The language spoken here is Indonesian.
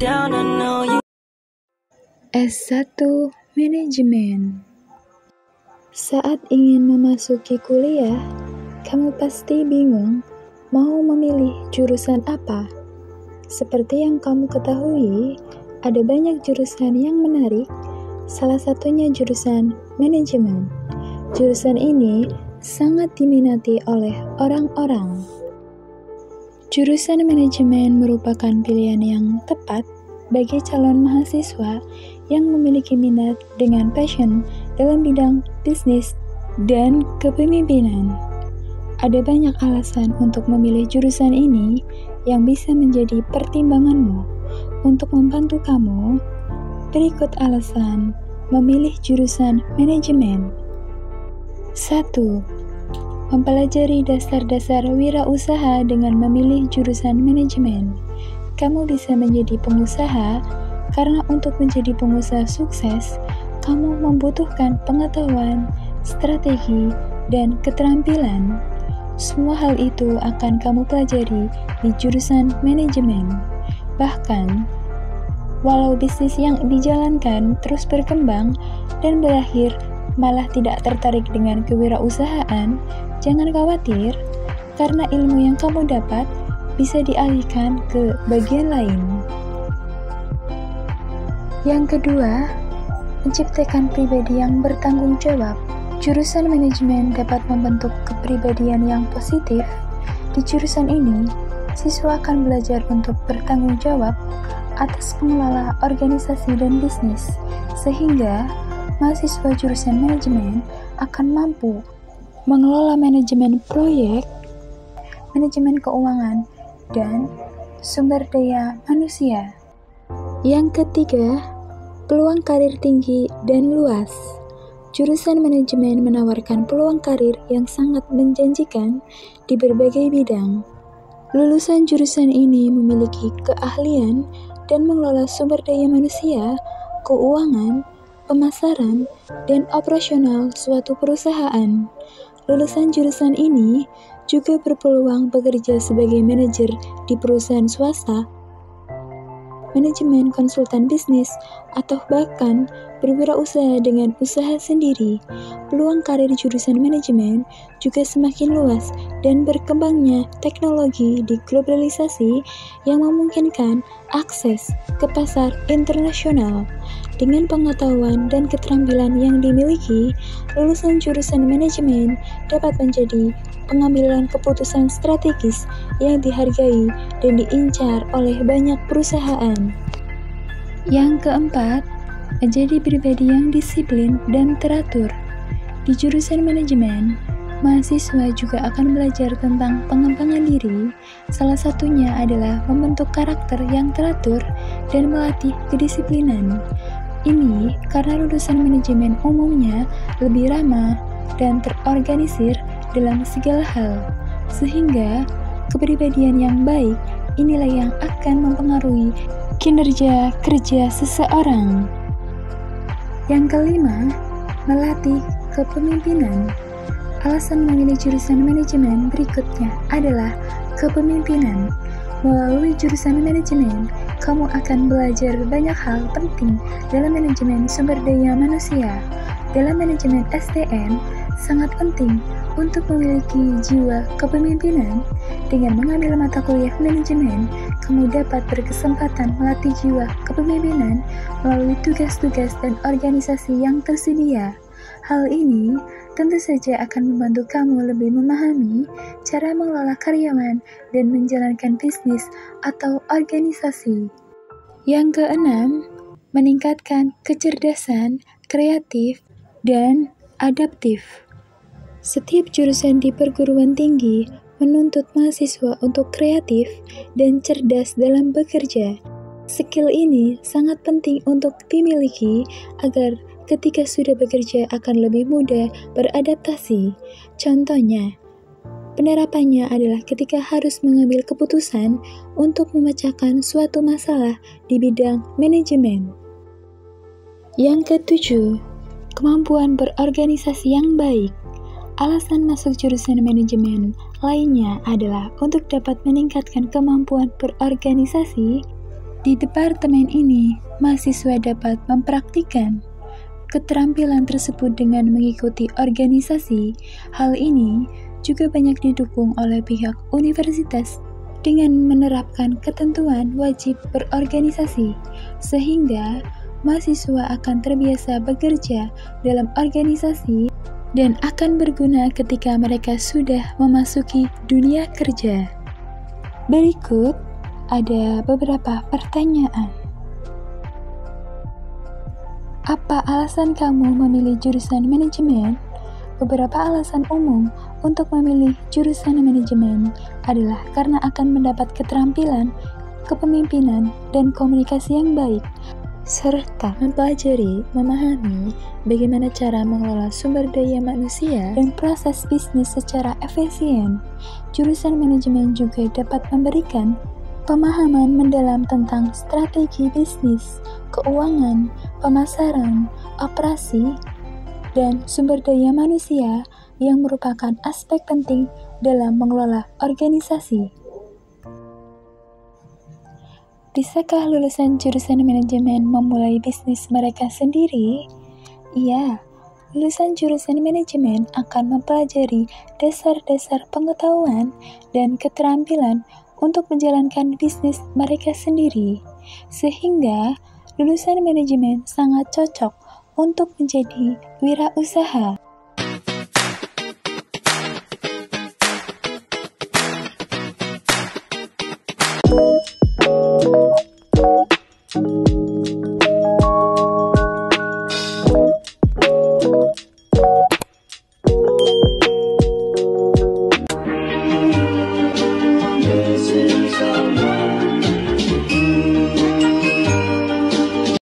down, I know you. S1 Manajemen. Saat ingin memasuki kuliah, kamu pasti bingung mau memilih jurusan apa. Seperti yang kamu ketahui, ada banyak jurusan yang menarik, salah satunya jurusan manajemen. Jurusan ini sangat diminati oleh orang-orang. Jurusan manajemen merupakan pilihan yang tepat bagi calon mahasiswa yang memiliki minat dengan passion dalam bidang bisnis dan kepemimpinan. Ada banyak alasan untuk memilih jurusan ini yang bisa menjadi pertimbanganmu. Untuk membantu kamu, berikut alasan memilih jurusan manajemen. 1. Mempelajari dasar-dasar wirausaha dengan memilih jurusan manajemen. Kamu bisa menjadi pengusaha karena untuk menjadi pengusaha sukses, kamu membutuhkan pengetahuan, strategi, dan keterampilan. Semua hal itu akan kamu pelajari di jurusan manajemen. Bahkan, walau bisnis yang dijalankan terus berkembang dan berakhir malah tidak tertarik dengan kewirausahaan, jangan khawatir, karena ilmu yang kamu dapat bisa dialihkan ke bagian lain. Yang kedua, menciptakan pribadi yang bertanggung jawab. Jurusan manajemen dapat membentuk kepribadian yang positif. Di jurusan ini, siswa akan belajar untuk bertanggung jawab atas pengelola organisasi dan bisnis, sehingga mahasiswa jurusan manajemen akan mampu mengelola manajemen proyek, manajemen keuangan, dan sumber daya manusia. Yang ketiga, peluang karir tinggi dan luas. Jurusan manajemen menawarkan peluang karir yang sangat menjanjikan di berbagai bidang. Lulusan jurusan ini memiliki keahlian dan mengelola sumber daya manusia, keuangan, pemasaran, dan operasional suatu perusahaan. Lulusan jurusan ini juga berpeluang bekerja sebagai manajer di perusahaan swasta, manajemen konsultan bisnis, atau bahkan berwirausaha dengan usaha sendiri. Peluang karir jurusan manajemen juga semakin luas dan berkembangnya teknologi di globalisasi yang memungkinkan akses ke pasar internasional. Dengan pengetahuan dan keterampilan yang dimiliki, lulusan jurusan manajemen dapat menjadi pengambilan keputusan strategis yang dihargai dan diincar oleh banyak perusahaan. Yang keempat, menjadi pribadi yang disiplin dan teratur. Di jurusan manajemen, mahasiswa juga akan belajar tentang pengembangan diri. Salah satunya adalah membentuk karakter yang teratur dan melatih kedisiplinan. Ini karena lulusan manajemen umumnya lebih ramah dan terorganisir dalam segala hal, sehingga kepribadian yang baik inilah yang akan mempengaruhi kinerja kerja seseorang. Yang kelima, melatih kepemimpinan. Alasan memilih jurusan manajemen berikutnya adalah kepemimpinan. Melalui jurusan manajemen, kamu akan belajar banyak hal penting dalam manajemen sumber daya manusia. Dalam manajemen SDM, sangat penting untuk memiliki jiwa kepemimpinan. Dengan mengambil mata kuliah manajemen, kamu dapat berkesempatan melatih jiwa kepemimpinan melalui tugas-tugas dan organisasi yang tersedia. Hal ini tentu saja akan membantu kamu lebih memahami cara mengelola karyawan dan menjalankan bisnis atau organisasi. Yang keenam, meningkatkan kecerdasan, kreatif, dan adaptif. Setiap jurusan di perguruan tinggi menuntut mahasiswa untuk kreatif dan cerdas dalam bekerja. Skill ini sangat penting untuk dimiliki agar ketika sudah bekerja akan lebih mudah beradaptasi. Contohnya, penerapannya adalah ketika harus mengambil keputusan untuk memecahkan suatu masalah di bidang manajemen. Yang ketujuh, kemampuan berorganisasi yang baik. Alasan masuk jurusan manajemen lainnya adalah untuk dapat meningkatkan kemampuan berorganisasi Di departemen ini, mahasiswa dapat mempraktikkan keterampilan tersebut dengan mengikuti organisasi. Hal ini juga banyak didukung oleh pihak universitas dengan menerapkan ketentuan wajib berorganisasi, sehingga mahasiswa akan terbiasa bekerja dalam organisasi dan akan berguna ketika mereka sudah memasuki dunia kerja. Berikut ada beberapa pertanyaan. Apa alasan kamu memilih jurusan manajemen? Beberapa alasan umum untuk memilih jurusan manajemen adalah karena akan mendapat keterampilan, kepemimpinan, dan komunikasi yang baik, serta mempelajari, memahami bagaimana cara mengelola sumber daya manusia dan proses bisnis secara efisien. Jurusan manajemen juga dapat memberikan pemahaman mendalam tentang strategi bisnis, keuangan, pemasaran, operasi, dan sumber daya manusia yang merupakan aspek penting dalam mengelola organisasi. Bisakah lulusan jurusan manajemen memulai bisnis mereka sendiri? Iya, lulusan jurusan manajemen akan mempelajari dasar-dasar pengetahuan dan keterampilan untuk menjalankan bisnis mereka sendiri, sehingga lulusan manajemen sangat cocok untuk menjadi wirausaha.